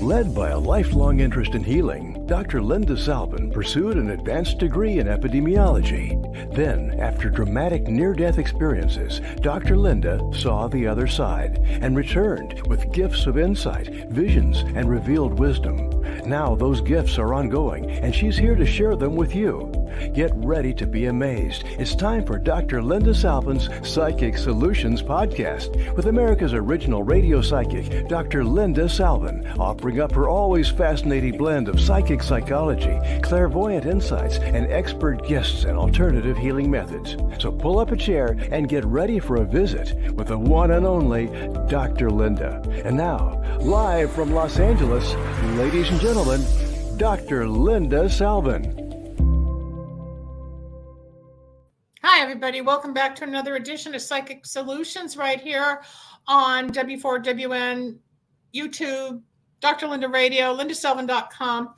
Led by a lifelong interest in healing, Dr. Linda Salvin pursued an advanced degree in epidemiology. Then, after dramatic near-death experiences, Dr. Linda saw the other side and returned with gifts of insight, visions, and revealed wisdom. Now those gifts are ongoing, and she's here to share them with you. Get ready to be amazed. It's time for Dr. Linda Salvin's Psychic Solutions Podcast with America's original radio psychic, Dr. Linda Salvin, offering up her always fascinating blend of psychic psychology, clairvoyant insights, and expert guests and alternative healing methods. So pull up a chair and get ready for a visit with the one and only Dr. Linda. And now, live from Los Angeles, ladies and gentlemen, Dr. Linda Salvin. Hi, everybody. Welcome back to another edition of Psychic Solutions right here on W4WN, YouTube, Dr. Linda Radio, lindasalvin.com.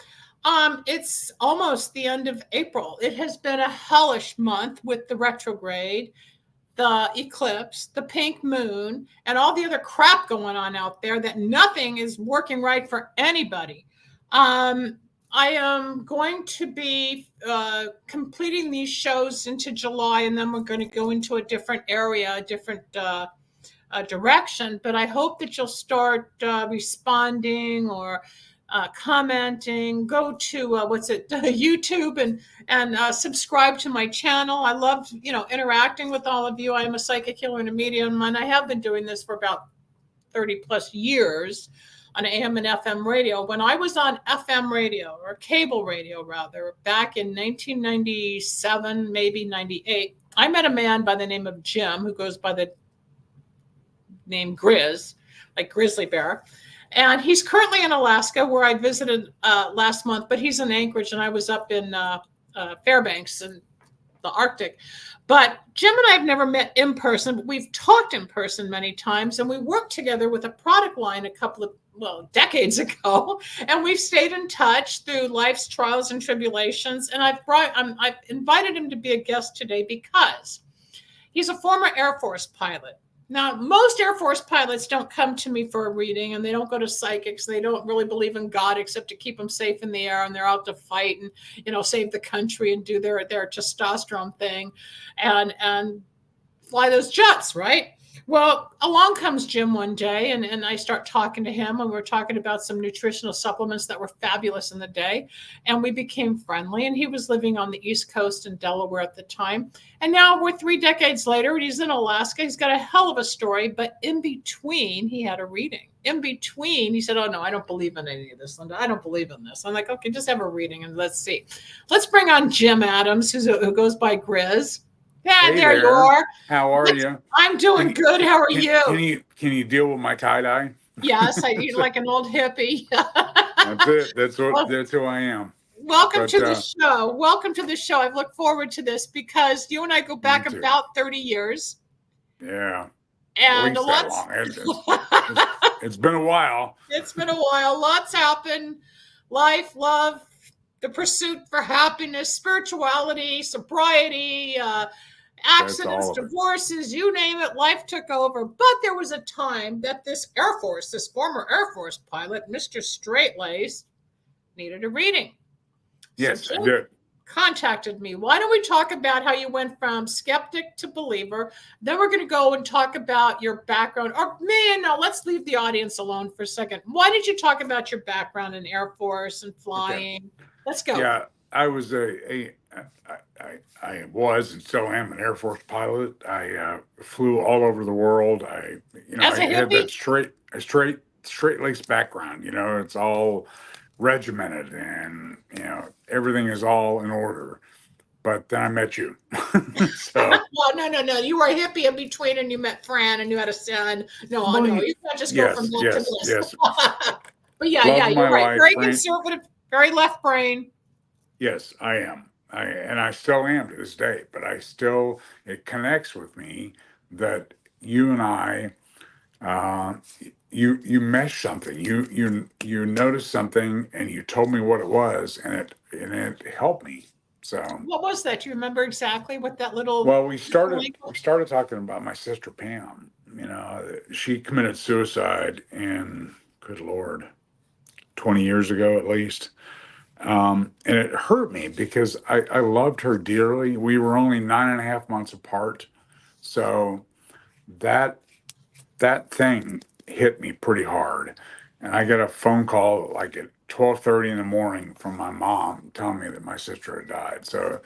It's almost the end of April. It has been a hellish month with the retrograde, the eclipse, the pink moon, and all the other crap going on out there that nothing is working right for anybody. I am going to be completing these shows into July, and then we're going to go into a different area, a different direction. But I hope that you'll start responding or commenting. Go to YouTube and subscribe to my channel. I love interacting with all of you. I am a psychic healer and a medium, and I have been doing this for about 30 plus years on AM and FM radio. When I was on FM radio, or cable radio rather, back in 1997, maybe 98, I met a man by the name of Jim, who goes by the name Grizz, like grizzly bear. And he's currently in Alaska, where I visited last month, but he's in Anchorage, and I was up in Fairbanks in the Arctic. But Jim and I have never met in person, but we've talked in person many times, and we worked together with a product line a couple of decades ago, and we've stayed in touch through life's trials and tribulations. And I've invited him to be a guest today because he's a former Air Force pilot. Now, most Air Force pilots don't come to me for a reading, and they don't go to psychics. They don't really believe in God except to keep them safe in the air, and they're out to fight and save the country and do their testosterone thing and fly those jets, right? Well, along comes Jim one day, and I start talking to him, and we're talking about some nutritional supplements that were fabulous in the day, and we became friendly, and he was living on the East Coast in Delaware at the time, and now we're 3 decades later, and he's in Alaska. He's got a hell of a story, but in between, he had a reading. In between, he said, "Oh, no, I don't believe in any of this, Linda. I don't believe in this." I'm like, "Okay, just have a reading, and let's see." Let's bring on Jim Adams, who goes by Grizz. Yeah, hey there you are. How are you? I'm doing good. How are you? Can you deal with my tie-dye? Yes, I eat like an old hippie. That's it. That's who I am. Welcome to the show. Welcome to the show. I've looked forward to this because you and I go back about 30 years. Yeah. And it's been a while. It's been a while. Lots happened. Life, love, the pursuit for happiness, spirituality, sobriety, accidents, divorces, you name it, life took over. But there was a time that this former Air Force pilot, Mr. Straight-Laced, needed a reading. Yes, so I did. Contacted me. Why don't we talk about how you went from skeptic to believer? Then we're going to go and talk about your background. Or no, let's leave the audience alone for a second. Why did you talk about your background in Air Force and flying? Okay. Let's go. Yeah, I was I was and still am an Air Force pilot. I flew all over the world. I had that straight-laced background. It's all regimented, and everything is all in order. But then I met you. So. Well, no. You were a hippie in between, and you met Fran, and you had a son. No. You can't just go from that to this. Yes. But yeah, you're right. Very conservative, very left brain. Yes, I am. I still am to this day, but it connects with me that you and I, you mesh something, you noticed something, and you told me what it was, and it helped me. So what was that? Do you remember exactly what that little? Well, we started talking about my sister Pam. She committed suicide, and good Lord, 20 years ago at least. And it hurt me because I loved her dearly. We were only 9.5 months apart. So that thing hit me pretty hard. And I got a phone call like at 12:30 in the morning from my mom telling me that my sister had died. So,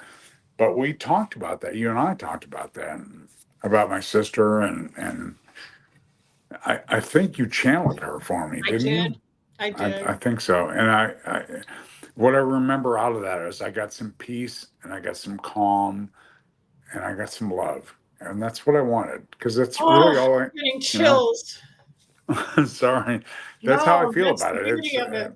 but we talked about that. You and I talked about that, about my sister, and I think you channeled her for me, I didn't you? did. I did. I think so. And what I remember out of that is I got some peace and I got some calm and I got some love. And that's what I wanted, because that's really all I'm getting chills. Sorry. That's how I No, feel that's about the it. beauty of it.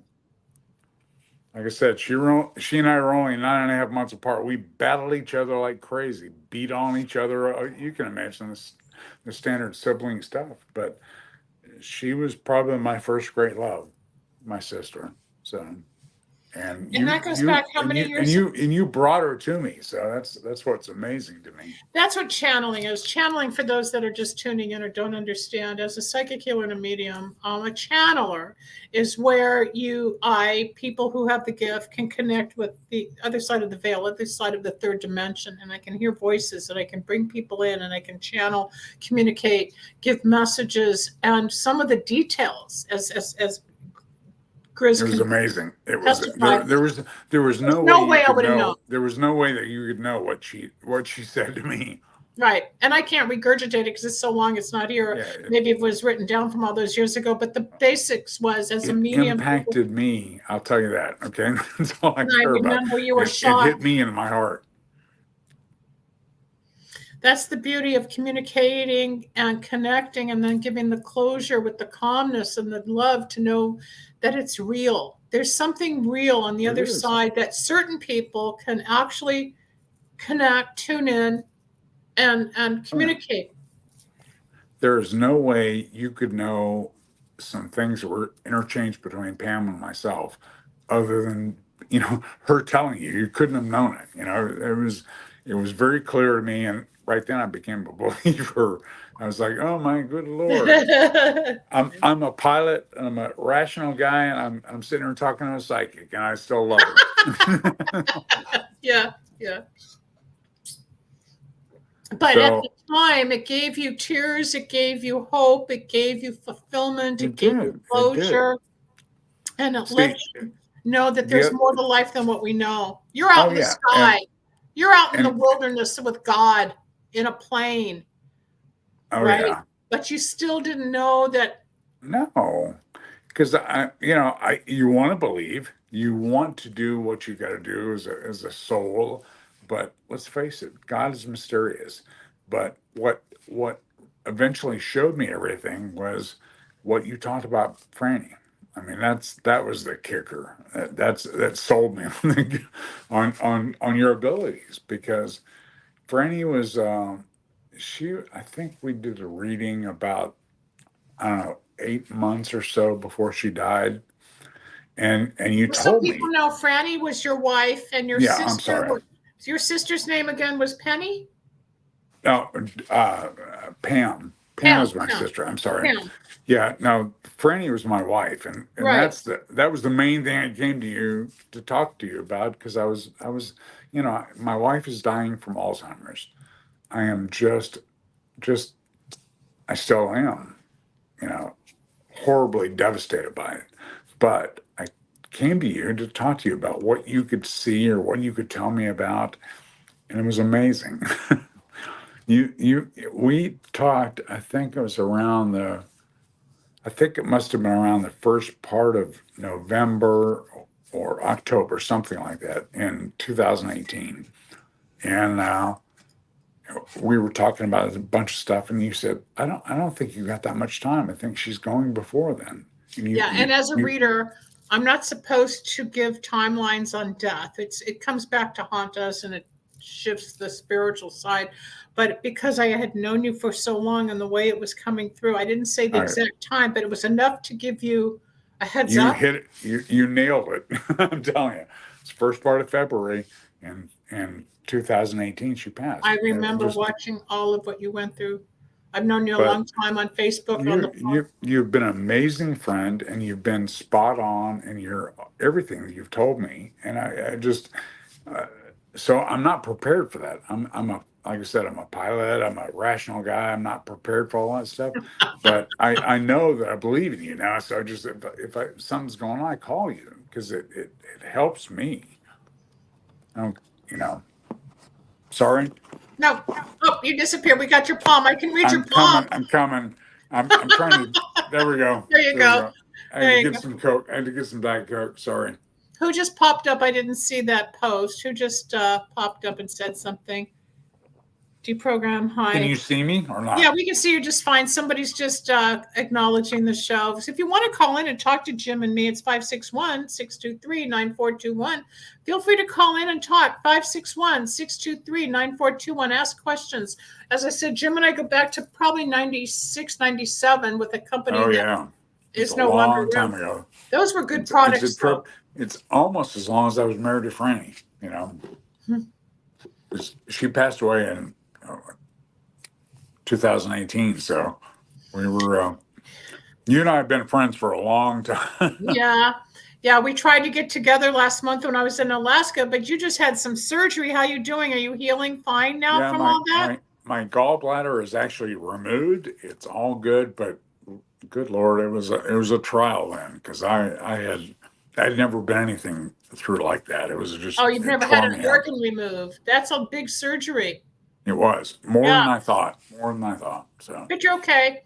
Like I said, she and I were only 9.5 months apart. We battled each other like crazy, beat on each other. You can imagine the standard sibling stuff. But she was probably my first great love, my sister. So, and that goes back how many years? You brought her to me. So that's what's amazing to me. That's what channeling is. Channeling, for those that are just tuning in or don't understand, as a psychic healer and a medium, a channeler is where people who have the gift can connect with the other side of the veil, other side of the third dimension. And I can hear voices and I can bring people in and I can channel, communicate, give messages, and some of the details as Grizz It was amazing. It was testify. there was no way I would have known. There was no way that you could know what she said to me. Right. And I can't regurgitate it because it's so long it's not here. Yeah, Maybe it was written down from all those years ago. But the basics was, as a medium, impacted me. I'll tell you that. Okay, that's all I care about. Remember you were It shocked. hit me in my heart. That's the beauty of communicating and connecting, and then giving the closure with the calmness and the love to know that it's real. There's something real on the other side that certain people can actually connect, tune in, and communicate. There is no way you could know some things that were interchanged between Pam and myself, other than her telling you. You couldn't have known it. It was very clear to me, and right then I became a believer. I was like, oh my good Lord. I'm a pilot and I'm a rational guy, and I'm sitting here talking to a psychic, and I still love her. Yeah. But at the time, it gave you tears, it gave you hope, it gave you fulfillment, it gave you closure, and it let you know that there's more to life than what we know. You're out in the sky. You're out in the wilderness with God in a plane. Right? Yeah. But you still didn't know that. No, because you want to believe, you want to do what you got to do as a soul. But let's face it, God is mysterious. But what eventually showed me everything was what you talked about, Franny. I mean, that was the kicker. That sold me on your abilities, because Franny was I think we did a reading about, I don't know, 8 months or so before she died. And you told me. Some people know Franny was your wife, and your sister. I'm sorry. Your sister's name again was Penny? No, Pam. Pam was my sister. I'm sorry. Pam. Yeah, no, Franny was my wife, and right. That was the main thing I came to you to talk to you about, because I was my wife is dying from Alzheimer's. I am just I still am, horribly devastated by it. But I came to you to talk to you about what you could see or what you could tell me about, and it was amazing. We talked, I think it must have been around the first part of November or October, something like that, in 2018. And we were talking about a bunch of stuff, and you said, I don't think you got that much time. I think she's going before then. And as a reader, I'm not supposed to give timelines on death. It comes back to haunt us, and it shifts the spiritual side. But because I had known you for so long, and the way it was coming through, I didn't say the exact time, but it was enough to give you a heads up. You hit it. You nailed it. I'm telling you. It's the first part of February, and 2018 she passed. I remember watching all of what you went through I've known you a long time on Facebook. You've been an amazing friend, and you've been spot on, and you're everything that you've told me. And I just, so I'm not prepared for that. Like I said, I'm a pilot. I'm a rational guy. I'm not prepared for all that stuff, but I know that I believe in you now. So I just, if something's going on, I call you because it helps me. Sorry. No, oh, you disappeared. We got your palm. I can read your palm. I'm coming. I'm trying to. There we go. There you go. I had to get some Coke. I had to get some Diet Coke. Sorry. Who just popped up? I didn't see that post. Who just popped up and said something? Deprogram. Hi. Can you see me or not? Yeah, we can see you just fine. Somebody's just acknowledging the show. So if you want to call in and talk to Jim and me, it's 561-623-9421. Feel free to call in and talk. 561-623-9421. Ask questions. As I said, Jim and I go back to probably 96, 97 with a company. Oh, yeah. It's no longer time ago. Those were good products. It's almost as long as I was married to Franny, She passed away in 2018, so we were you and I have been friends for a long time. Yeah, we tried to get together last month when I was in Alaska, but you just had some surgery. How you doing? Are you healing fine now from all that? My gallbladder is actually removed. It's all good, but good Lord, it was a trial then, because I'd never been anything through like that. It was just you've never had an organ removed. That's a big surgery. It was more than I thought. So, but you're okay.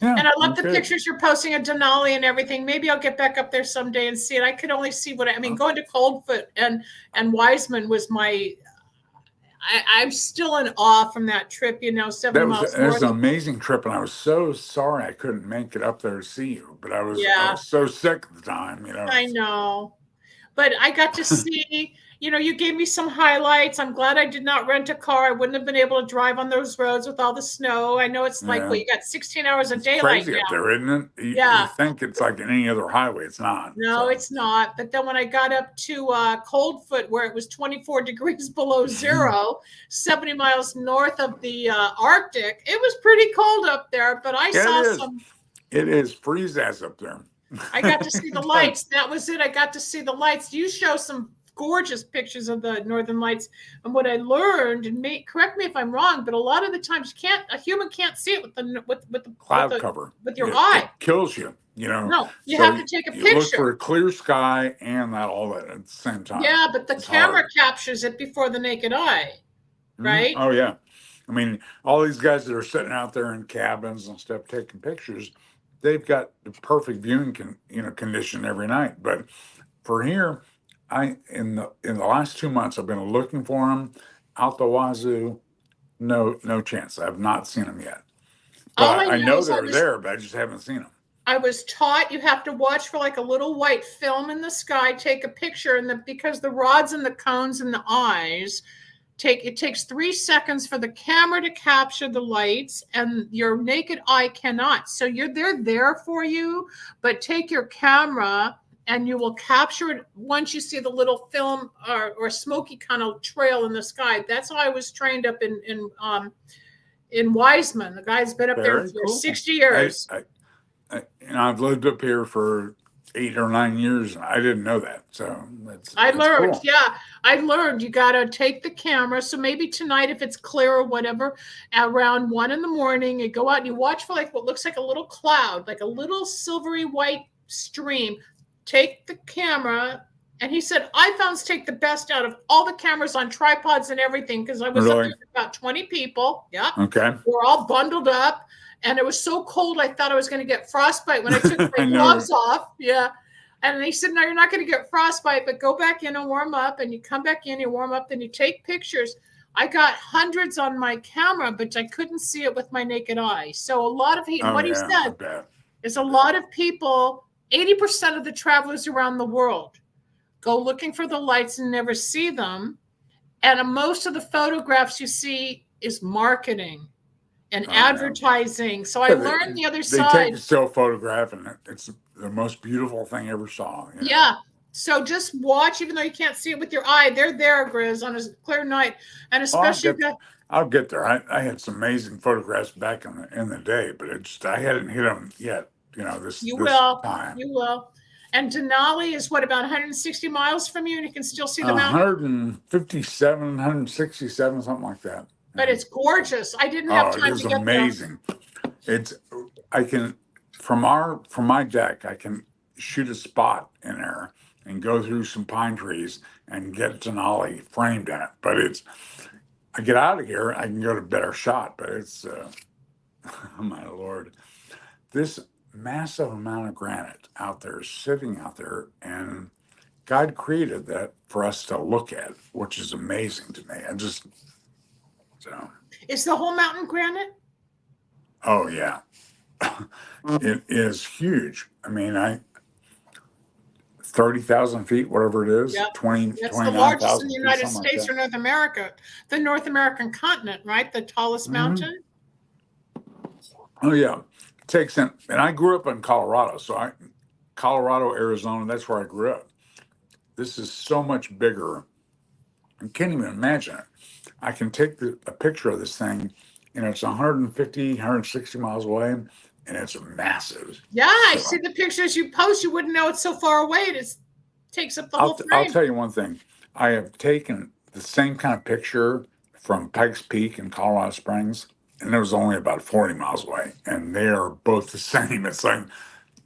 Yeah, and I love the pictures you're posting of Denali and everything. Maybe I'll get back up there someday and see it. I could only see going to Coldfoot and Wiseman was I'm still in awe from that trip, 7 miles north. It was an amazing trip, and I was so sorry I couldn't make it up there to see you. But I was so sick at the time, I know. But I got to see, you gave me some highlights. I'm glad I did not rent a car. I wouldn't have been able to drive on those roads with all the snow. I know it's you got 16 hours of daylight crazy now. Up there, isn't it? You think it's like any other highway. It's not. No, it's not. But then when I got up to Coldfoot, where it was 24 degrees below zero, 70 miles north of the Arctic, it was pretty cold up there. But It is freeze-ass up there. I got to see the lights. That was it. I got to see the lights. You show some gorgeous pictures of the Northern Lights. And what I learned, and correct me if I'm wrong, but a lot of the times a human can't see it with the cloud cover with your eye. It kills you. No, you have to take a picture. You look for a clear sky and all that at the same time. Yeah, but the camera captures it before the naked eye, right? Oh yeah. I mean, all these guys that are sitting out there in cabins and stuff taking pictures, they've got the perfect viewing condition every night. But for here, in the last 2 months, I've been looking for them out the wazoo. No chance. I have not seen them yet. But I know they're there, but I just haven't seen them. I was taught you have to watch for like a little white film in the sky, take a picture, because the rods and the cones and the eyes it takes 3 seconds for the camera to capture the lights, and your naked eye cannot. So they're there for you, but take your camera and you will capture it once you see the little film or smoky kind of trail in the sky. That's how I was trained up in Wiseman. The guy's been up there for 60 years. I've lived up here for 8 or 9 years, and I didn't know that. So I learned, cool. I learned you got to take the camera. So maybe tonight, if it's clear or whatever, around 1 a.m, you go out and you watch for like what looks like a little cloud, like a little silvery white stream. Take the camera. And he said, iPhones take the best out of all the cameras on tripods and everything, because I was up there with about 20 people. Yeah. Okay. We're all bundled up. And it was so cold, I thought I was going to get frostbite when I took my gloves off. Yeah. And he said, no, you're not going to get frostbite, but go back in and warm up. And you come back in, you warm up, then you take pictures. I got hundreds on my camera, but I couldn't see it with my naked eye. So a lot of he said is a lot of people, 80% of the travelers around the world go looking for the lights and never see them. And most of the photographs you see is marketing and advertising. So I learned the other side. They take a still photograph, and it's the most beautiful thing I ever saw. Yeah. So just watch, even though you can't see it with your eye. They're there, Grizz, on a clear night. And especially I'll get there. I had some amazing photographs back in the day, but I hadn't hit them yet. This time. You will. And Denali is what, about 160 miles from you, and you can still see the mountain? 157, 167, something like that. But it's gorgeous. I didn't have time to get amazing. There. I can, from my deck, I can shoot a spot in there and go through some pine trees and get Denali framed in it. But I get out of here, I can go to better shot, but it's, oh my Lord, this massive amount of granite out there, sitting out there, and God created that for us to look at, which is amazing to me. Is the whole mountain granite? Oh yeah, it is huge. I mean, 30,000 feet, whatever it is, yep. 20, That's the largest in the United States or North America, the North American continent, right? The tallest mountain. Oh yeah, it takes in, and I grew up in Colorado, Colorado, Arizona, that's where I grew up. This is so much bigger. I can't even imagine it. I can take a picture of this thing, and it's 150, 160 miles away, and it's massive. Yeah, I see the pictures you post. You wouldn't know it's so far away. It takes up the whole frame. I'll tell you one thing. I have taken the same kind of picture from Pikes Peak in Colorado Springs, and it was only about 40 miles away, and they are both the same. It's like,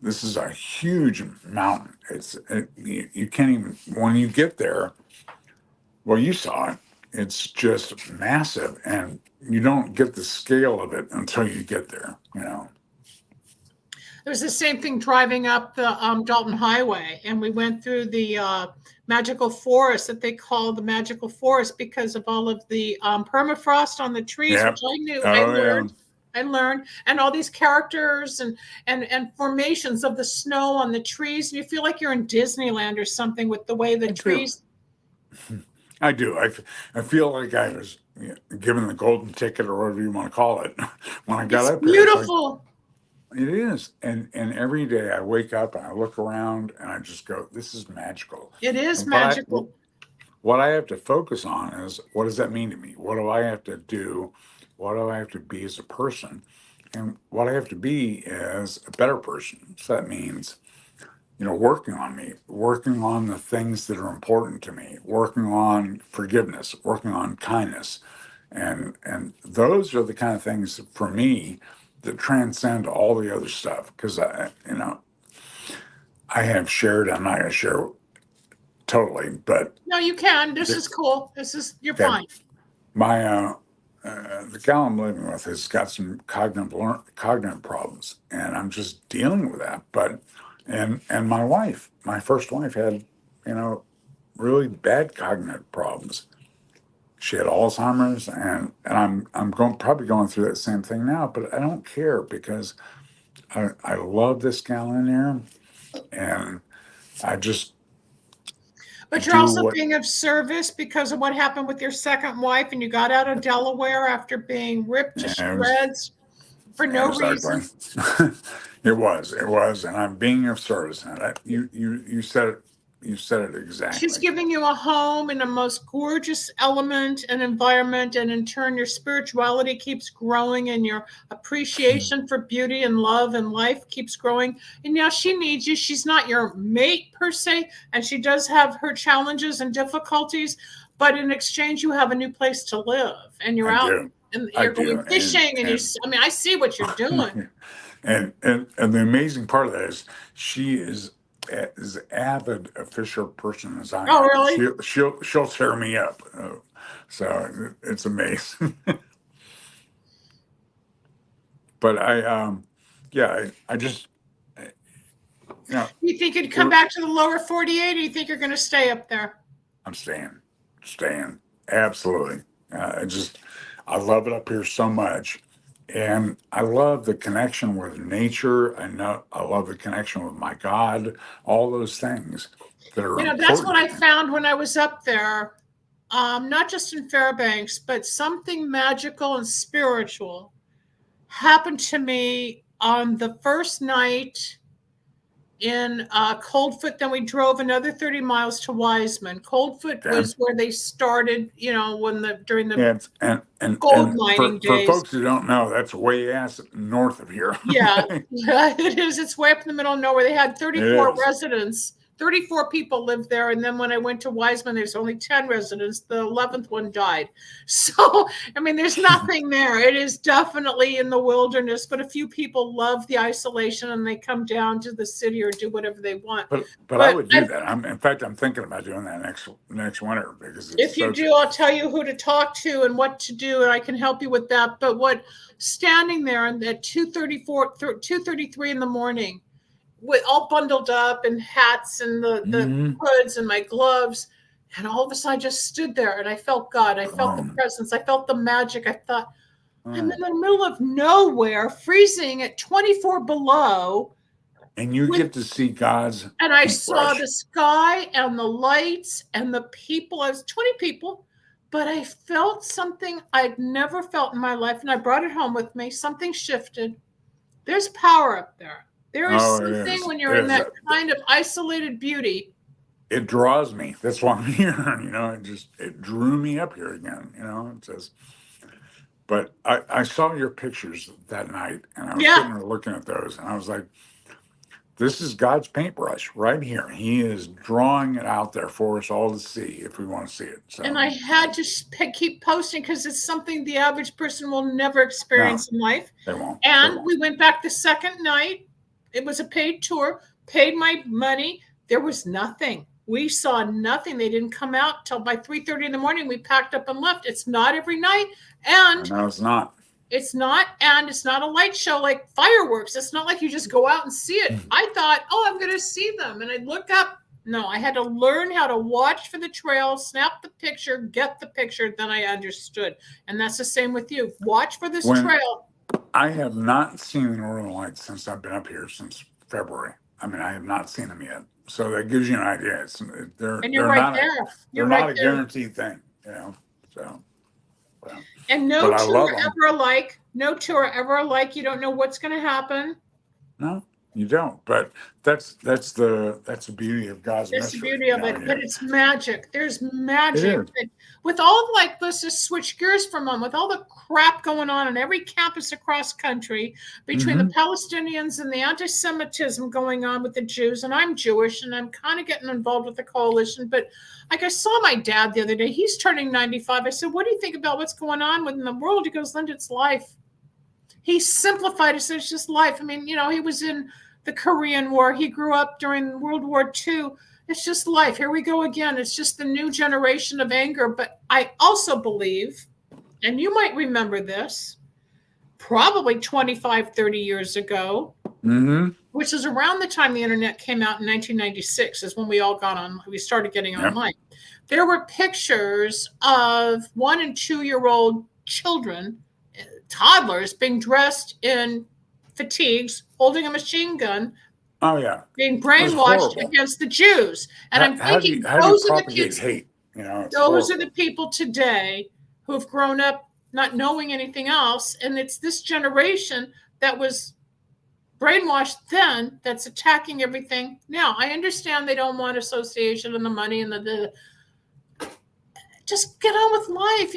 this is a huge mountain. You can't even, when you get there, well, you saw it. It's just massive, and you don't get the scale of it until you get there, It was the same thing driving up the Dalton Highway, and we went through the magical forest that they call the magical forest because of all of the permafrost on the trees, yep. which I knew. Oh, I learned, and all these characters and formations of the snow on the trees. And you feel like you're in Disneyland or something with the way the trees. I do. I feel like I was given the golden ticket or whatever you want to call it when I got up there. Beautiful. It is. And every day I wake up and I look around and I just go, this is magical. It is magical. What I have to focus on is, what does that mean to me? What do I have to do? What do I have to be as a person? And what I have to be is a better person. So that means, working on me, working on the things that are important to me, working on forgiveness, working on kindness. And those are the kind of things for me that transcend all the other stuff. Because I have shared, I'm not going to share totally, but. No, you can. This is cool. You're fine. My, the gal I'm living with has got some cognitive problems, and I'm just dealing with that. But, and my first wife had, really bad cognitive problems. She had Alzheimer's, and I'm probably going through that same thing now, but I don't care because I love this gal in there, and I just. But you're also being of service because of what happened with your second wife, and you got out of Delaware after being ripped to shreds for no reason. It was, and I'm being of service. And you said it. You said it exactly. She's giving you a home in a most gorgeous element and environment, and in turn, your spirituality keeps growing, and your appreciation for beauty and love and life keeps growing. And now she needs you. She's not your mate per se, and she does have her challenges and difficulties, but in exchange, you have a new place to live, and you're out and you're going fishing, and I see what you're doing. And the amazing part of that is she is as avid a fisher person as I am. Oh, really? She'll tear me up. So it's amazing. But I just, You think you'd come back to the lower 48, or you think you're going to stay up there? I'm staying. Absolutely. I love it up here so much. And I love the connection with nature. I love the connection with my God, all those things that are important. That's what I found when I was up there, not just in Fairbanks, but something magical and spiritual happened to me on the first night in Coldfoot. Then we drove another 30 miles to Wiseman. Coldfoot was where they started, during the gold mining for days. folks who don't know, that's way ass north of here. Yeah, it is. It's way up in the middle of nowhere. They had 34 residents. 34 people lived there. And then when I went to Wiseman, there's only 10 residents. The 11th one died. So, I mean, there's nothing there. It is definitely in the wilderness, but a few people love the isolation and they come down to the city or do whatever they want. But I would do that. In fact, I'm thinking about doing that next winter. Because if you do, I'll tell you who to talk to and what to do, and I can help you with that. But standing there at 2:33 in the morning, with all bundled up and hats and the hoods and my gloves. And all of a sudden I just stood there and I felt God. I felt the presence. I felt the magic. I thought, I'm in the middle of nowhere, freezing at 24 below. And you get to see God's And I saw the sky and the lights and the people. I was 20 people, but I felt something I'd never felt in my life. And I brought it home with me. Something shifted. There's power up there. There is something when you're in that kind of isolated beauty. It draws me. That's why I'm here. It drew me up here again. It says. But I saw your pictures that night, and I was sitting there looking at those, and I was like, "This is God's paintbrush right here. He is drawing it out there for us all to see if we want to see it." So. And I had to keep posting because it's something the average person will never experience in life. They won't. And we went back the second night. It was a paid tour, paid my money. There was nothing. We saw nothing. They didn't come out till by 3:30 in the morning. We packed up and left. It's not every night. And no, it's not. It's not. And it's not a light show like fireworks. It's not like you just go out and see it. I thought, I'm going to see them. And I look up. No, I had to learn how to watch for the trail, snap the picture, get the picture. Then I understood. And that's the same with you. Watch for this trail. I have not seen the Northern Lights since I've been up here since February. I mean, I have not seen them yet. So that gives you an idea. They're not a guaranteed thing, So. Well, and no tour ever alike. No tour ever alike. You don't know what's going to happen. No, you don't. But that's the beauty of God's mystery. That's the beauty of it. But it's magic. There's magic. With all let's just switch gears for a moment. With all the crap going on every campus across country between the Palestinians and the anti-Semitism going on with the Jews, and I'm Jewish and I'm kind of getting involved with the coalition. But like I saw my dad the other day, he's turning 95. I said, "What do you think about what's going on in the world?" He goes, "Linda, it's life." He simplified it. So it's just life. I mean, he was in the Korean War. He grew up during World War II. It's just life. Here we go again. It's just the new generation of anger. But I also believe, and you might remember this, probably 25, 30 years ago, which is around the time the internet came out in 1996, is when we started getting online. There were pictures of 1- and 2-year-old children, toddlers, being dressed in fatigues, holding a machine gun. Oh yeah, being brainwashed against the Jews, and I'm thinking those are the kids. Hate? Those are the people today who have grown up not knowing anything else, and it's this generation that was brainwashed then that's attacking everything now. I understand they don't want association and the money and the just get on with life.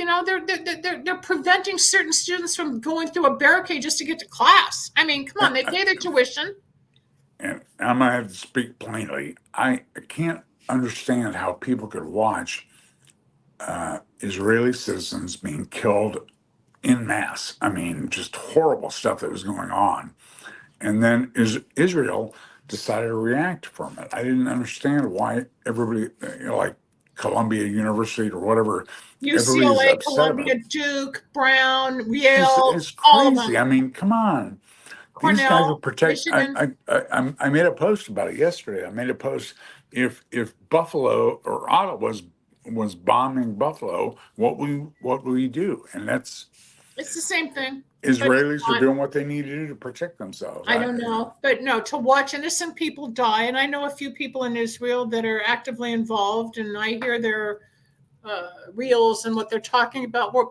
They're preventing certain students from going through a barricade just to get to class. I mean, come on, they pay their tuition. And I'm going to have to speak plainly. I can't understand how people could watch Israeli citizens being killed en masse. I mean, just horrible stuff that was going on. And then Israel decided to react from it. I didn't understand why everybody, like Columbia University or whatever, UCLA, Columbia, Duke, Brown, Yale, it's crazy. All of them. I mean, come on. Cornell, these guys are protecting. I made a post about it yesterday. I made a post. If Buffalo or Ottawa was bombing Buffalo, what will we do? And it's the same thing. Israelis are doing what they need to do to protect themselves. I don't know. But no, to watch innocent people die, and I know a few people in Israel that are actively involved, and I hear they're reels and what they're talking about. We're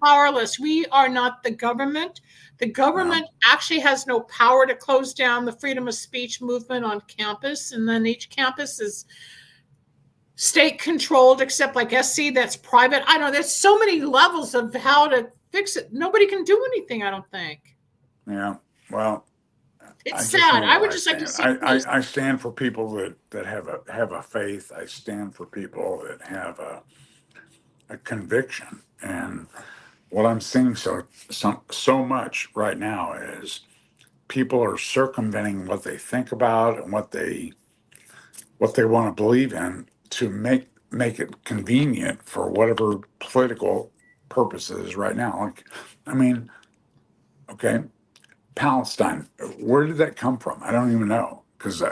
powerless. We are not the government. The government actually has no power to close down the freedom of speech movement on campus. And then each campus is state controlled, except like SC, that's private. I know there's so many levels of how to fix it. Nobody can do anything, I don't think. Yeah. Well, it's sad. I would just like to see. I stand for people that have a faith. I stand for people that have a conviction. And what I'm seeing so much right now is people are circumventing what they think about and what they want to believe in to make it convenient for whatever political purposes right now. Like, I mean, okay, Palestine, where did that come from? I don't even know, because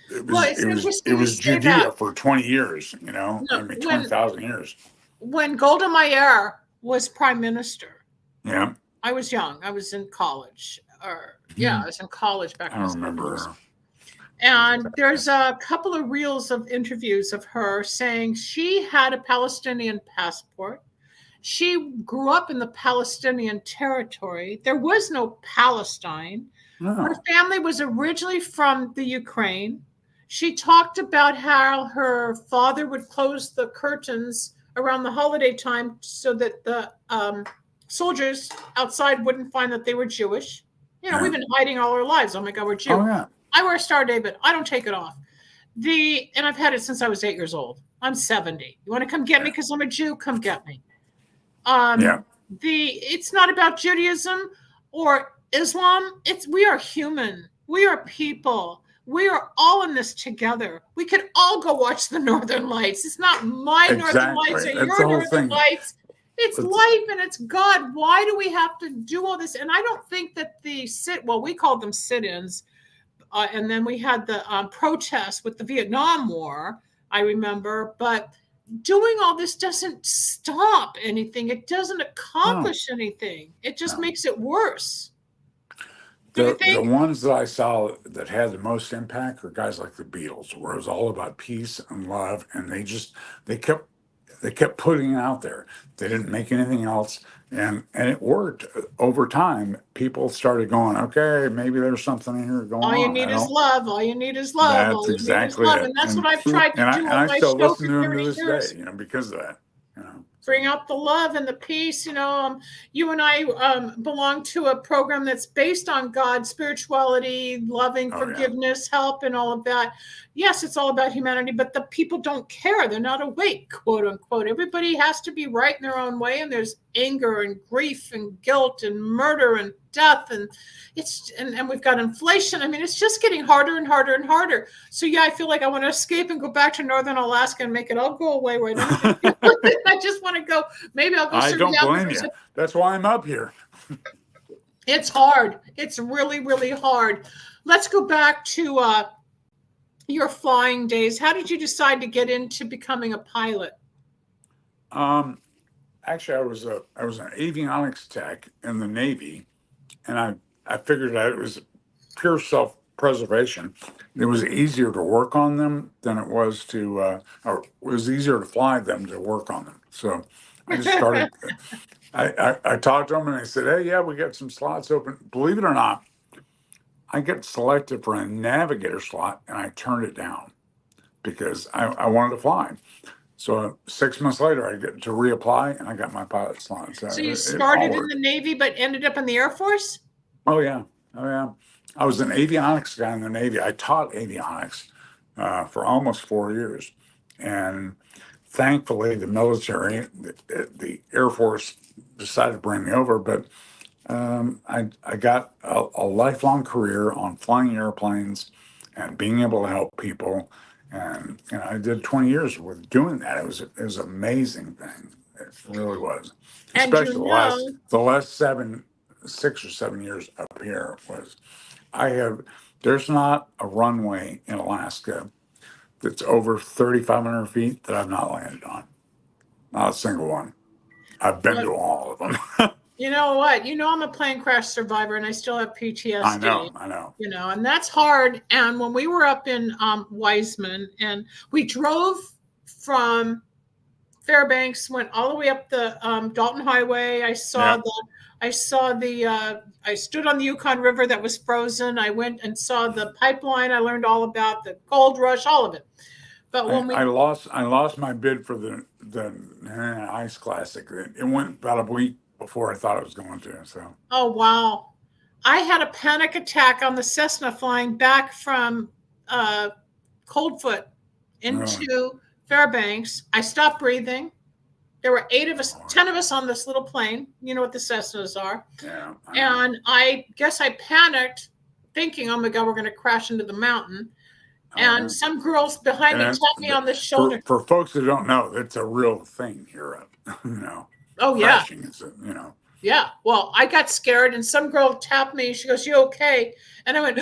it was Judea for 20 years, No, 20,000 years. When Golda Meir was prime minister, yeah, I was young. I was in college, I was in college back. I don't remember. And there's a couple of reels of interviews of her saying she had a Palestinian passport. She grew up in the Palestinian territory. There was no Palestine. No. Her family was originally from the Ukraine. She talked about how her father would close the curtains around the holiday time so that the soldiers outside wouldn't find that they were Jewish. We've been hiding all our lives. Oh my God, we're Jewish. Oh, yeah. I wear a Star of David. I don't take it off. And I've had it since I was 8 years old. I'm 70. You want to come get me because I'm a Jew? Come get me. It's not about Judaism or Islam. We are human. We are people. We are all in this together. We could all go watch the Northern Lights. It's not my Northern Lights or your Northern Lights. It's life and it's God. Why do we have to do all this? And I don't think that we called them sit-ins. And then we had the protests with the Vietnam War, I remember. But doing all this doesn't stop anything. It doesn't accomplish anything. It just makes it worse. The ones that I saw that had the most impact are guys like the Beatles, where it was all about peace and love, and they kept putting it out there. They didn't make anything else, and it worked. Over time, people started going, okay, maybe there's something here going on. All you need is love. All you need is love. That's exactly it. And that's what I've tried to do. And I still listen to them to this day, because of that. Bring out the love and the peace. You and I belong to a program that's based on God, spirituality, loving, forgiveness, help, and all of that. Yes, it's all about humanity, but the people don't care. They're not awake, quote unquote. Everybody has to be right in their own way, and there's anger and grief and guilt and murder and death, and we've got inflation. I mean, it's just getting harder and harder and harder. So I feel like I want to escape and go back to Northern Alaska and make it all go away right now. I just want to go. Maybe I'll go. I don't blame you. That's why I'm up here. It's hard. It's really, really hard. Let's go back to your flying days. How did you decide to get into becoming a pilot? Actually, I was an avionics tech in the Navy, and I figured out it was pure self-preservation. It was easier to work on them than it was or it was easier to fly them to work on them. So I just started. I talked to them, and they said, "Hey, yeah, we got some slots open." Believe it or not, I get selected for a navigator slot, and I turned it down because I wanted to fly. So 6 months later, I get to reapply, and I got my pilot slot. So you started in the Navy, but ended up in the Air Force? Oh, yeah. I was an avionics guy in the Navy. I taught avionics for almost 4 years. And thankfully, the military, the Air Force decided to bring me over. But I got a lifelong career on flying airplanes and being able to help people. And I did 20 years with doing that. It was an amazing thing. It really was. And especially the last 6 or 7 years up here was there's not a runway in Alaska that's over 3,500 feet that I've not landed on. Not a single one. I've been to all of them. You know what? I'm a plane crash survivor, and I still have PTSD. I know. And that's hard. And when we were up in Wiseman, and we drove from Fairbanks, went all the way up the Dalton Highway. I stood on the Yukon River that was frozen. I went and saw the pipeline. I learned all about the gold rush, all of it. But when I lost my bid for the ice classic. It went about a week before I thought it was going to. So. Oh wow, I had a panic attack on the Cessna flying back from Coldfoot into Fairbanks. I stopped breathing. There were 10 of us on this little plane. You know what the Cessnas are. Yeah. And I guess I panicked, thinking, "Oh my God, we're going to crash into the mountain." And some girls behind me tapped me on the shoulder. For folks who don't know, it's a real thing here. Oh yeah. Crashing is, Yeah. Well, I got scared, and some girl tapped me. She goes, "You okay?" And I went,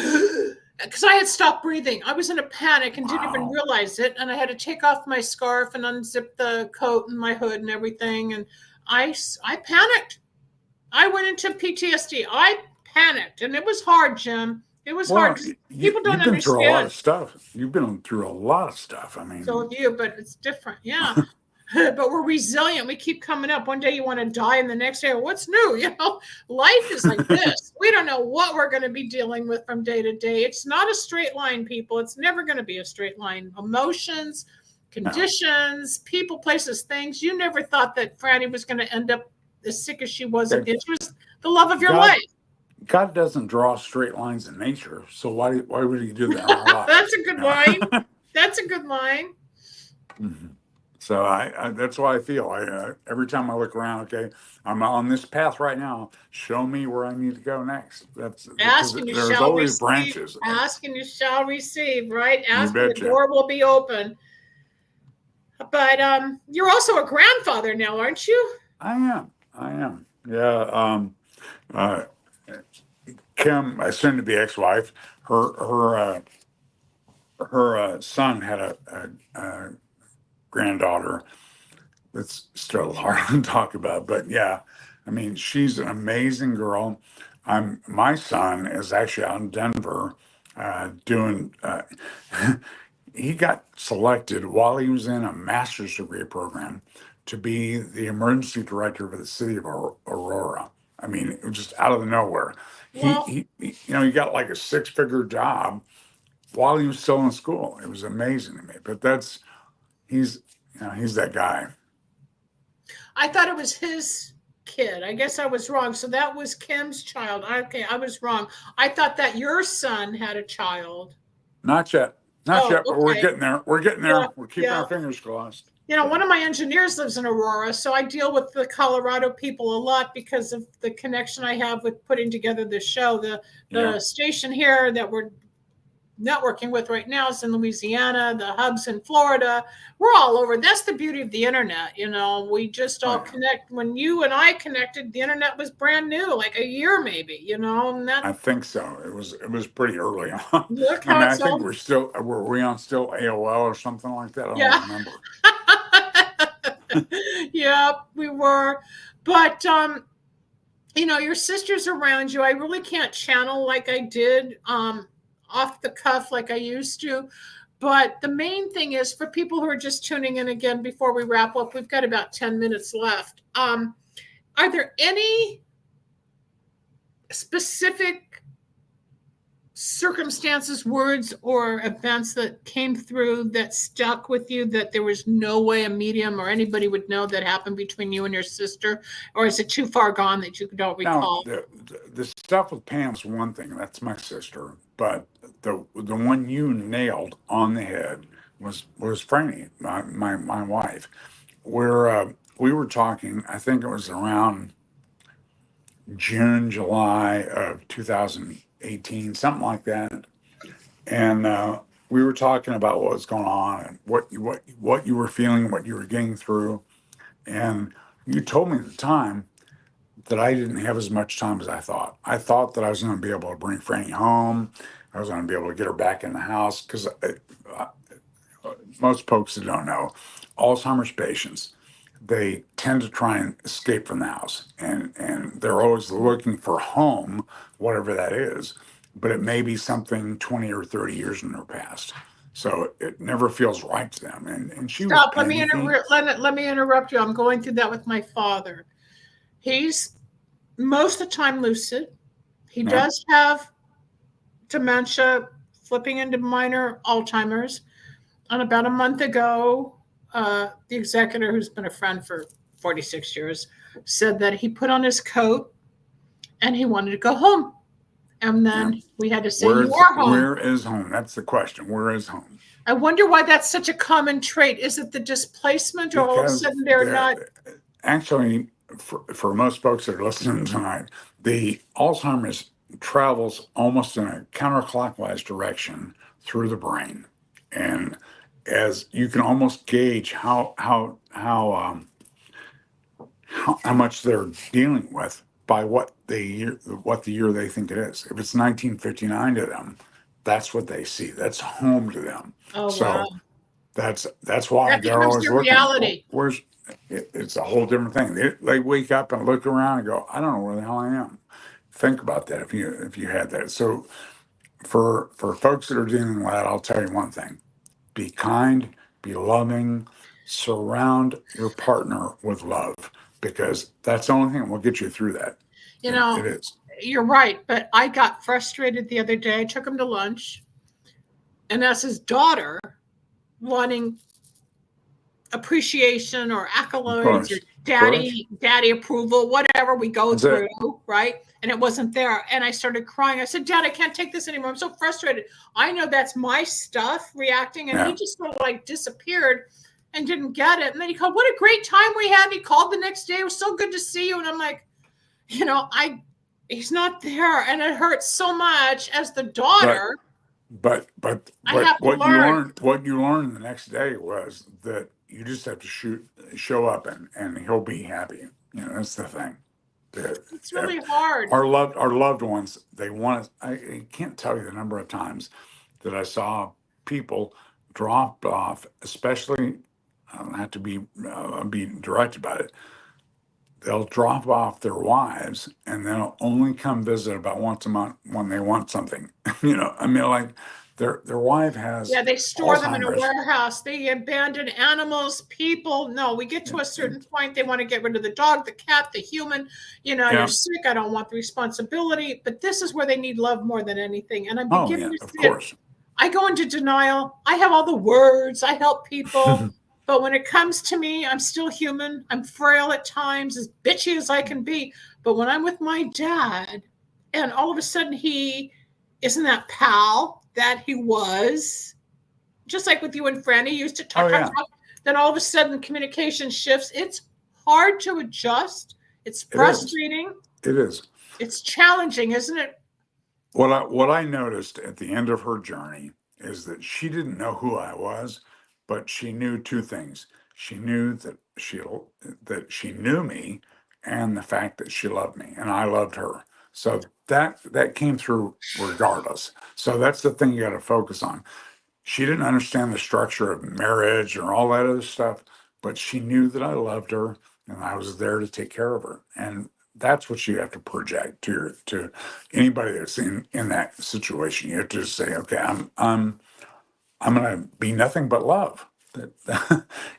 because I had stopped breathing. I was in a panic and didn't even realize it. And I had to take off my scarf and unzip the coat and my hood and everything. And I panicked. I went into PTSD. I panicked, and it was hard, Jim. It was hard. People don't understand. You've been through a lot of stuff. You've been through a lot of stuff. I mean, so have you, but it's different. Yeah. But we're resilient. We keep coming up. One day you want to die, and the next day, what's new? Life is like this. We don't know what we're going to be dealing with from day to day. It's not a straight line, people. It's never going to be a straight line. Emotions, conditions, people, places, things. You never thought that Franny was going to end up as sick as she was. It was the love of your life. God doesn't draw straight lines in nature, so why would he do that? That's a good line. That's a good line. Mm-hmm. So I that's why I feel. Every time I look around, okay, I'm on this path right now. Show me where I need to go next. There's always branches. Ask and you shall receive, right? Ask and the door will be open. But you're also a grandfather now, aren't you? I am. Yeah. Kim, my soon-to-be ex-wife, her son had a granddaughter that's still hard to talk about, but yeah, I mean, she's an amazing girl. My son is actually out in Denver doing. He got selected while he was in a master's degree program to be the emergency director for the city of Aurora. I mean, it was just out of nowhere. He got like a 6-figure job while he was still in school. It was amazing to me. But he's that guy. I thought it was his kid. I guess I was wrong. So that was Kim's child. Okay, I was wrong. I thought that your son had a child. Not yet. Not yet, but we're getting there. We're getting there. We're keeping our fingers crossed. One of my engineers lives in Aurora, so I deal with the Colorado people a lot because of the connection I have with putting together this show. The station here that we're networking with right now is in Louisiana, the hubs in Florida. We're all over. That's the beauty of the internet. We just all connect. When you and I connected, the internet was brand new, like a year maybe, I think so. It was pretty early on. I think were we on still AOL or something like that? I don't remember. Yeah, we were. But your sister's around you. I really can't channel like I did off the cuff like I used to. But the main thing is, for people who are just tuning in again before we wrap up, we've got about 10 minutes left. Are there any specific circumstances, words, or events that came through that stuck with you that there was no way a medium or anybody would know that happened between you and your sister? Or is it too far gone that you don't recall? No, the stuff with Pam's one thing. That's my sister. But the one you nailed on the head was Franny, my wife, where we were talking. I think it was around June, July of 2018, something like that. And we were talking about what was going on and what you were feeling, what you were getting through. And you told me at the time that I didn't have as much time as I thought. I thought that I was going to be able to bring Franny home. I was going to be able to get her back in the house, because most folks that don't know, Alzheimer's patients, they tend to try and escape from the house, and they're always looking for home, whatever that is. But it may be something 20 or 30 years in their past. So it never feels right to them. And she was Stop. panicky. Let me interrupt you. I'm going through that with my father. He's most of the time lucid. He does have dementia, flipping into minor Alzheimer's. And about a month ago, the executor, who's been a friend for 46 years, said that he put on his coat and he wanted to go home. And then we had to say, you are home. Where is home? That's the question. Where is home? I wonder why that's such a common trait. Is it the displacement, or all of a sudden they're not? Actually, for most folks that are listening tonight, the Alzheimer's travels almost in a counterclockwise direction through the brain. And as you can almost gauge how much they're dealing with by what the year they think it is. If it's 1959 to them, that's what they see. That's home to them. Oh, so wow. that's why that they're always looking. Reality. Where's it's a whole different thing. They wake up and look around and go, I don't know where the hell I am. Think about that if you had that. So for folks that are dealing with that, I'll tell you one thing: be kind, be loving, surround your partner with love, because that's the only thing that will get you through that. It is. You're right, but I got frustrated the other day. I took him to lunch, and as his daughter, wanting appreciation or accolades or daddy approval, whatever we go through, right? And it wasn't there. And I started crying. I said, Dad, I can't take this anymore. I'm so frustrated. I know that's my stuff reacting. And he just sort of like disappeared and didn't get it. And then he called, what a great time we had. And he called the next day. It was so good to see you. And I'm like, he's not there. And it hurts so much as the daughter. But what you learned the next day was that you just have to show up and he'll be happy. That's the thing. It's really hard. Our loved ones, they want us. I can't tell you the number of times that I saw people drop off, especially, I don't have to be direct about it. They'll drop off their wives and they'll only come visit about once a month when they want something. Like their wife has. Yeah, they store them in a warehouse. They abandon animals, people. No, we get to a certain point. They want to get rid of the dog, the cat, the human. You're sick. I don't want the responsibility. But this is where they need love more than anything. And I'm beginning to see it. I go into denial. I have all the words. I help people. But when it comes to me, I'm still human. I'm frail at times, as bitchy as I can be. But when I'm with my dad, and all of a sudden he isn't that pal that he was, just like with you and Franny, used to talk. Then all of a sudden communication shifts. It's hard to adjust. It's frustrating. It is. It's challenging, isn't it? What I noticed at the end of her journey is that she didn't know who I was. But she knew two things. She knew that she knew me, and the fact that she loved me, and I loved her. So that came through regardless. So that's the thing you got to focus on. She didn't understand the structure of marriage or all that other stuff, but she knew that I loved her, and I was there to take care of her. And that's what you have to project to anybody that's in that situation. You have to say, okay, I'm going to be nothing but love. My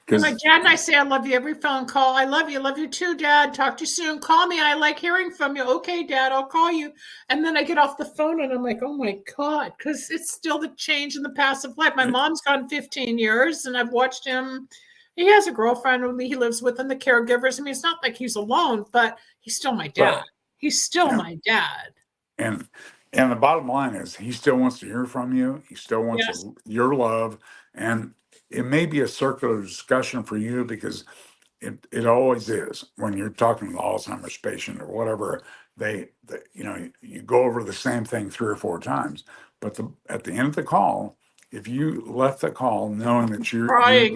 dad and I say, I love you every phone call. I love you. Love you too, Dad. Talk to you soon. Call me. I like hearing from you. Okay, Dad, I'll call you. And then I get off the phone and I'm like, oh my God, because it's still the change in the passive life. My mom's gone 15 years and I've watched him. He has a girlfriend who he lives with and the caregivers. I mean, it's not like he's alone, but he's still my dad. He's still my dad. And the bottom line is he still wants to hear from you. He still wants your love. And it may be a circular discussion for you because it always is when you're talking to an Alzheimer's patient or whatever. You go over the same thing 3 or 4 times. But at the end of the call, if you left the call knowing that you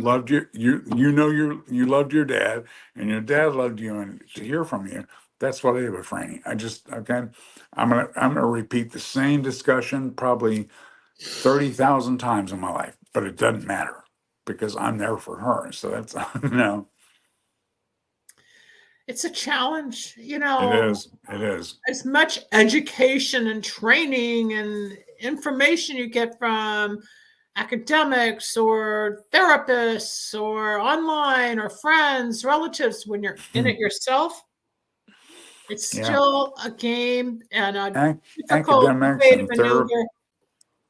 loved you loved your dad and your dad loved you, and to hear from you, that's what I did with Franny. I'm gonna repeat the same discussion probably 30,000 times in my life, but it doesn't matter because I'm there for her. So that's It's a challenge, It is. As much education and training and information you get from academics or therapists or online or friends, relatives, when you're in it yourself, it's still a game and a difficult way to maneuver.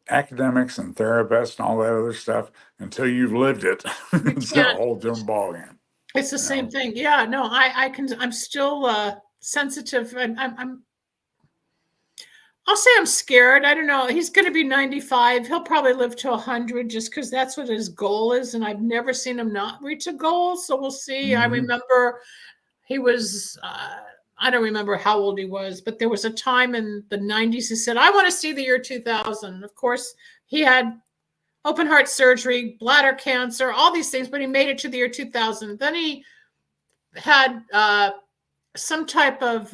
Academics and therapists and all that other stuff, until you've lived it, it's a whole different ballgame. It's the same thing. Yeah, no, I'm still sensitive. I'll say I'm scared. I don't know. He's going to be 95. He'll probably live to 100 just because that's what his goal is. And I've never seen him not reach a goal. So we'll see. I remember he was, I don't remember how old he was, but there was a time in the 90s he said, I want to see the year 2000. Of course, he had open heart surgery, bladder cancer, all these things, but he made it to the year 2000. Then he had some type of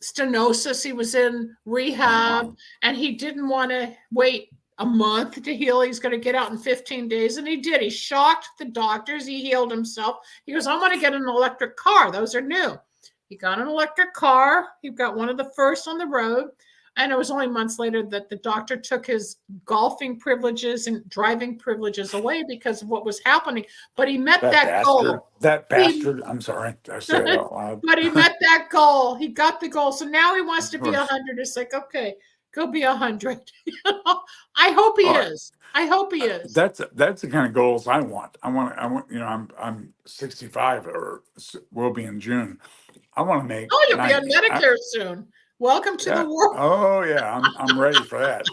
stenosis. He was in rehab and he didn't want to wait a month to heal. He's going to get out in 15 days. And he did. He shocked the doctors. He healed himself. He goes, I want to get an electric car. Those are new. He got an electric car. He got one of the first on the road. And it was only months later that the doctor took his golfing privileges and driving privileges away because of what was happening. But he met that goal. That bastard. I'm sorry. I said it out loud. But he met that goal. He got the goal. So now he wants to be 100. It's like, okay, go be 100. I hope he is. I hope he is. That's the kind of goals I want. I want, I'm 65 or will be in June. I want to make. Oh, you'll be on Medicare soon. Welcome to the world. Oh yeah, I'm ready for that.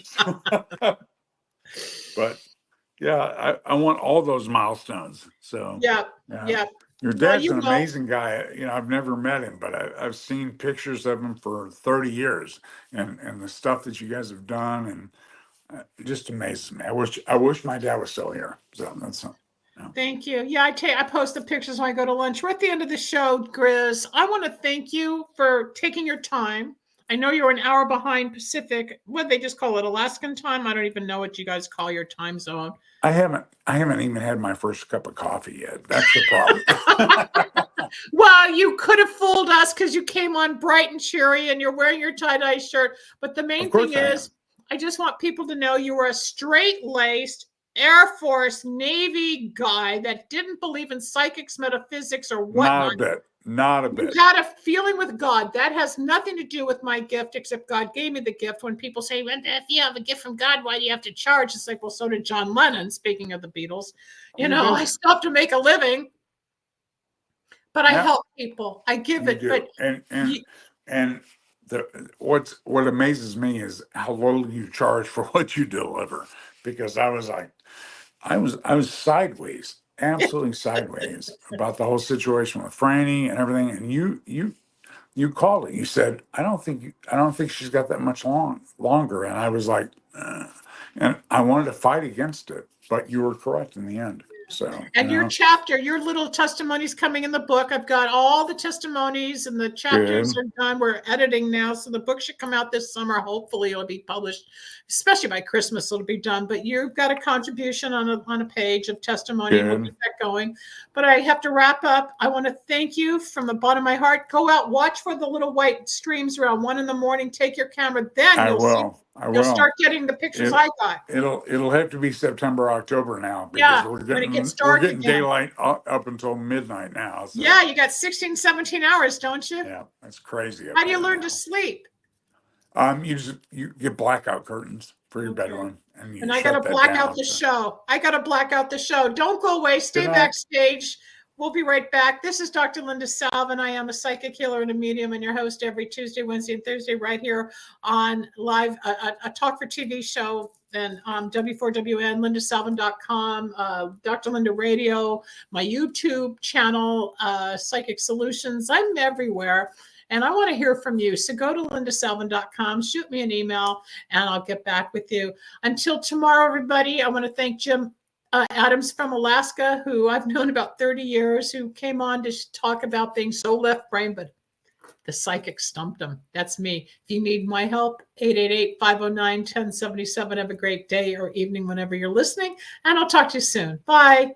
But yeah, I want all those milestones. So yeah. Your dad's an amazing guy. I've never met him, but I've seen pictures of him for 30 years, and the stuff that you guys have done, and it just amazes me. I wish my dad was still here. So that's. Thank you. Yeah, I post the pictures when I go to lunch. We're at the end of the show, Grizz. I want to thank you for taking your time. I know you're an hour behind Pacific. What they just call it, Alaskan time? I don't even know what you guys call your time zone. I haven't even had my first cup of coffee yet. That's the problem. Well, you could have fooled us because you came on bright and cheery and you're wearing your tie-dye shirt. But the main thing is, I just want people to know you were a straight-laced Air Force, Navy guy that didn't believe in psychics, metaphysics, or whatnot. Not a bit. You had a feeling with God. That has nothing to do with my gift, except God gave me the gift. When people say, well, if you have a gift from God, why do you have to charge? It's like, well, so did John Lennon, speaking of the Beatles. I still have to make a living, but I help people. I give it. But what amazes me is how little you charge for what you deliver. Because I was like, I was sideways, absolutely sideways about the whole situation with Franny and everything. And you called it. You said, I don't think she's got that much longer. And I was like, and I wanted to fight against it, but you were correct in the end. So, and your chapter, your little testimonies coming in the book. I've got all the testimonies and the chapters are done. We're editing now. So the book should come out this summer. Hopefully it'll be published, especially by Christmas, it'll be done. But you've got a contribution on a page of testimony. We'll get that going. But I have to wrap up. I want to thank you from the bottom of my heart. Go out, watch for the little white streams around 1 a.m. Take your camera. Then you'll start getting the pictures I got. It'll have to be September, October now because we're getting daylight up until midnight now. So. Yeah, you got 16, 17 hours, don't you? Yeah, that's crazy. How do you learn to sleep? You get blackout curtains for your bedroom, and I got to black out the show. I got to black out the show. Don't go away. Stay backstage. We'll be right back. This is Dr. Linda Salvin. I am a psychic healer and a medium and your host every Tuesday, Wednesday, and Thursday right here on live, a Talk for TV show and W4WN, lindasalvin.com, Dr. Linda Radio, my YouTube channel, Psychic Solutions. I'm everywhere. And I want to hear from you. So go to lindasalvin.com, shoot me an email, and I'll get back with you. Until tomorrow, everybody, I want to thank Jim Adams from Alaska, who I've known about 30 years, who came on to talk about things so left brain, but the psychic stumped him. That's me. If you need my help, 888-509-1077. Have a great day or evening whenever you're listening, and I'll talk to you soon. Bye.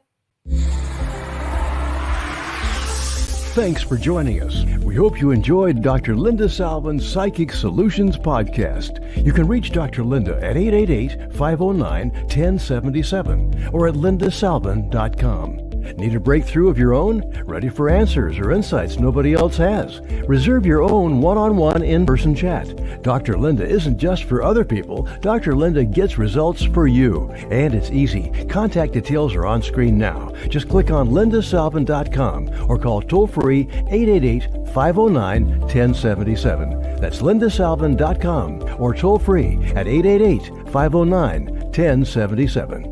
Thanks for joining us. We hope you enjoyed Dr. Linda Salvin's Psychic Solutions Podcast. You can reach Dr. Linda at 888-509-1077 or at lindasalvin.com. Need a breakthrough of your own? Ready for answers or insights nobody else has? Reserve your own one-on-one in-person chat. Dr. Linda isn't just for other people. Dr. Linda gets results for you. And it's easy. Contact details are on screen now. Just click on lindasalvin.com or call toll-free 888-509-1077. That's lindasalvin.com or toll-free at 888-509-1077.